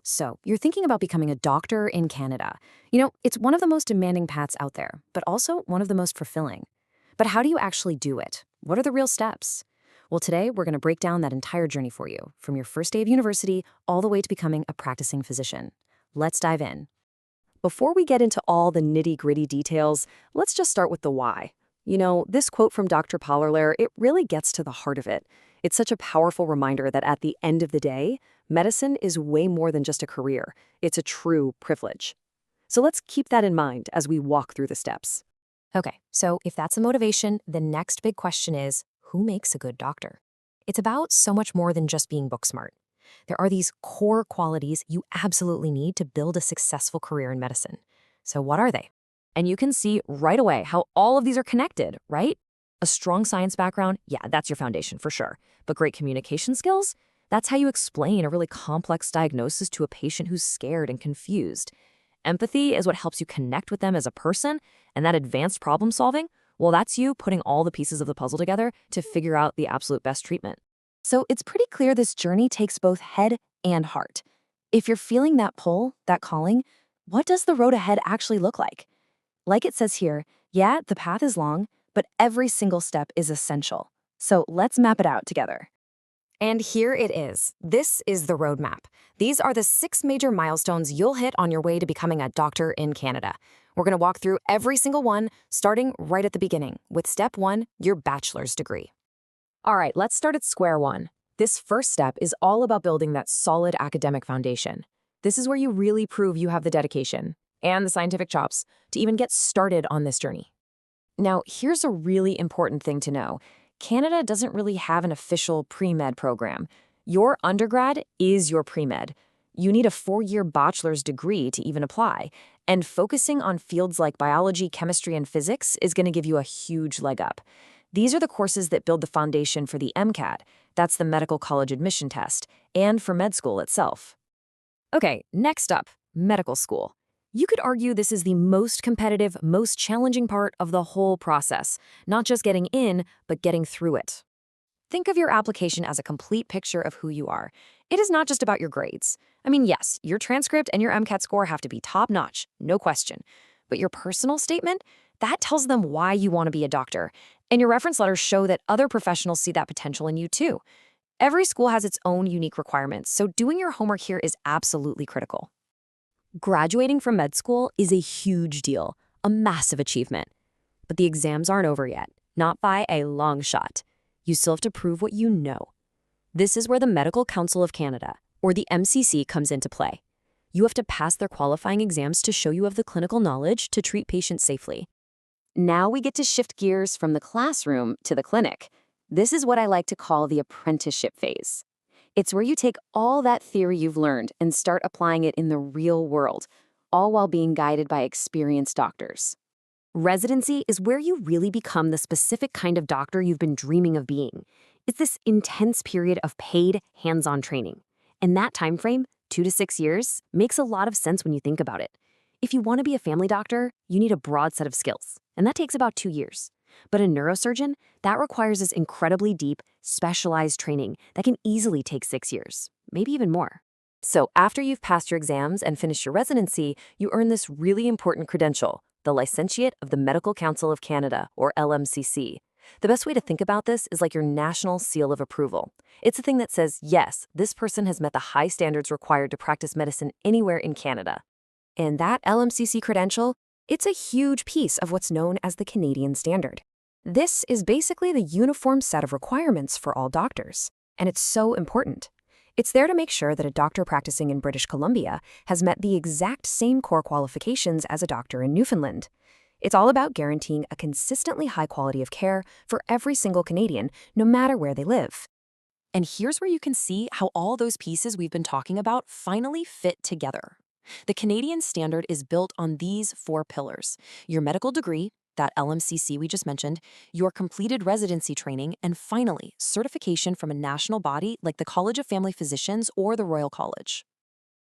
So, you're thinking about becoming a doctor in Canada. It's one of the most demanding paths out there, but also one of the most fulfilling. But how do you actually do it? What are the real steps? Well, today we're going to break down that entire journey for you, from your first day of university all the way to becoming a practicing physician. Let's dive in. Before we get into all the nitty-gritty details, let's just start with the why. This quote from Dr. Paulerler, it really gets to the heart of it. It's such a powerful reminder that at the end of the day, medicine is way more than just a career. It's a true privilege. So let's keep that in mind as we walk through the steps. Okay, so if that's the motivation, the next big question is, who makes a good doctor? It's about so much more than just being book smart. There are these core qualities you absolutely need to build a successful career in medicine. So what are they? And you can see right away how all of these are connected, right? A strong science background, yeah, that's your foundation for sure. But great communication skills? That's how you explain a really complex diagnosis to a patient who's scared and confused. Empathy is what helps you connect with them as a person, and that advanced problem solving, well, that's you putting all the pieces of the puzzle together to figure out the absolute best treatment. So it's pretty clear this journey takes both head and heart. If you're feeling that pull, that calling, what does the road ahead actually look like? Like it says here, yeah, the path is long, but every single step is essential. So let's map it out together. And here it is. This is the roadmap. These are the 6 major milestones you'll hit on your way to becoming a doctor in Canada. We're going to walk through every single one, starting right at the beginning, with step 1, your bachelor's degree. All right, let's start at square one. This first step is all about building that solid academic foundation. This is where you really prove you have the dedication and the scientific chops to even get started on this journey. Now, here's a really important thing to know. Canada doesn't really have an official pre-med program. Your undergrad is your pre-med. You need a 4-year bachelor's degree to even apply, and focusing on fields like biology, chemistry, and physics is going to give you a huge leg up. These are the courses that build the foundation for the MCAT, that's the medical college admission test, and for med school itself. Okay, next up, medical school. You could argue this is the most competitive, most challenging part of the whole process, not just getting in, but getting through it. Think of your application as a complete picture of who you are. It is not just about your grades. I mean, yes, your transcript and your MCAT score have to be top-notch, no question. But your personal statement, that tells them why you want to be a doctor. And your reference letters show that other professionals see that potential in you too. Every school has its own unique requirements, so doing your homework here is absolutely critical. Graduating from med school is a huge deal, a massive achievement. But the exams aren't over yet, not by a long shot. You still have to prove what you know. This is where the Medical Council of Canada, or the MCC, comes into play. You have to pass their qualifying exams to show you have the clinical knowledge to treat patients safely. Now we get to shift gears from the classroom to the clinic. This is what I like to call the apprenticeship phase. It's where you take all that theory you've learned and start applying it in the real world, all while being guided by experienced doctors. Residency is where you really become the specific kind of doctor you've been dreaming of being. It's this intense period of paid, hands-on training. And that time frame, 2 to 6 years, makes a lot of sense when you think about it. If you want to be a family doctor, you need a broad set of skills, and that takes about 2 years. But a neurosurgeon, that requires this incredibly deep, specialized training that can easily take 6 years, maybe even more. So after you've passed your exams and finished your residency, you earn this really important credential, the Licentiate of the Medical Council of Canada, or LMCC. The best way to think about this is like your national seal of approval. It's a thing that says, yes, this person has met the high standards required to practice medicine anywhere in Canada. And that LMCC credential, it's a huge piece of what's known as the Canadian standard. This is basically the uniform set of requirements for all doctors, and it's so important. It's there to make sure that a doctor practicing in British Columbia has met the exact same core qualifications as a doctor in Newfoundland. It's all about guaranteeing a consistently high quality of care for every single Canadian, no matter where they live. And here's where you can see how all those pieces we've been talking about finally fit together. The Canadian standard is built on these 4 pillars: your medical degree, that LMCC we just mentioned, your completed residency training, and finally, certification from a national body like the College of Family Physicians or the Royal College.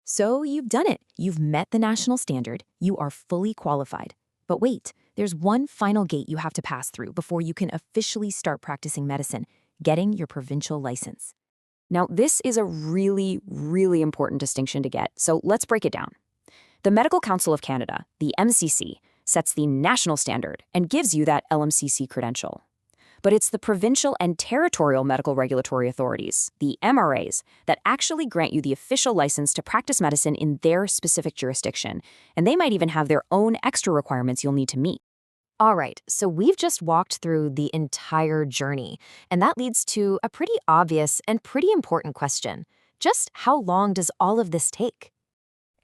So you've done it. You've met the national standard. You are fully qualified. But wait, there's one final gate you have to pass through before you can officially start practicing medicine, getting your provincial license. Now, this is a really, really important distinction to get, so let's break it down. The Medical Council of Canada, the MCC, sets the national standard and gives you that LMCC credential. But it's the provincial and territorial medical regulatory authorities, the MRAs, that actually grant you the official license to practice medicine in their specific jurisdiction, and they might even have their own extra requirements you'll need to meet. All right, so we've just walked through the entire journey, and that leads to a pretty obvious and pretty important question. Just how long does all of this take?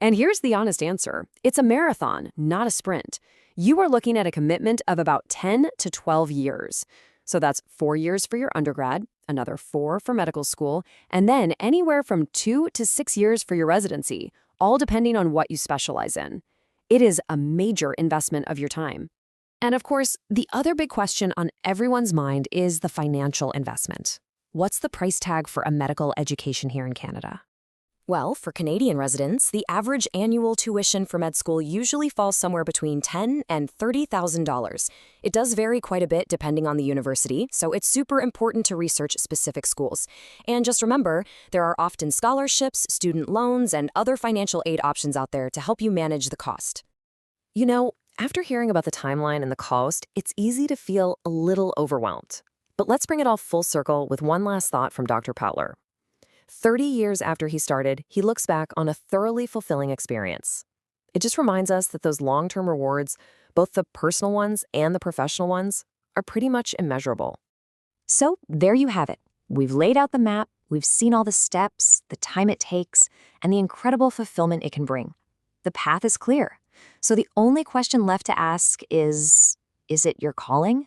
And here's the honest answer. It's a marathon, not a sprint. You are looking at a commitment of about 10 to 12 years. So that's 4 years for your undergrad, another 4 for medical school, and then anywhere from 2 to 6 years for your residency, all depending on what you specialize in. It is a major investment of your time. And of course, the other big question on everyone's mind is the financial investment. What's the price tag for a medical education here in Canada? Well, for Canadian residents, the average annual tuition for med school usually falls somewhere between $10,000 and $30,000. It does vary quite a bit depending on the university, so it's super important to research specific schools. And just remember, there are often scholarships, student loans, and other financial aid options out there to help you manage the cost. You know, after hearing about the timeline and the cost, it's easy to feel a little overwhelmed. But let's bring it all full circle with one last thought from Dr. Powler. 30 years after he started, he looks back on a thoroughly fulfilling experience. It just reminds us that those long-term rewards, both the personal ones and the professional ones, are pretty much immeasurable. So there you have it. We've laid out the map, we've seen all the steps, the time it takes, and the incredible fulfillment it can bring. The path is clear. So the only question left to ask is it your calling?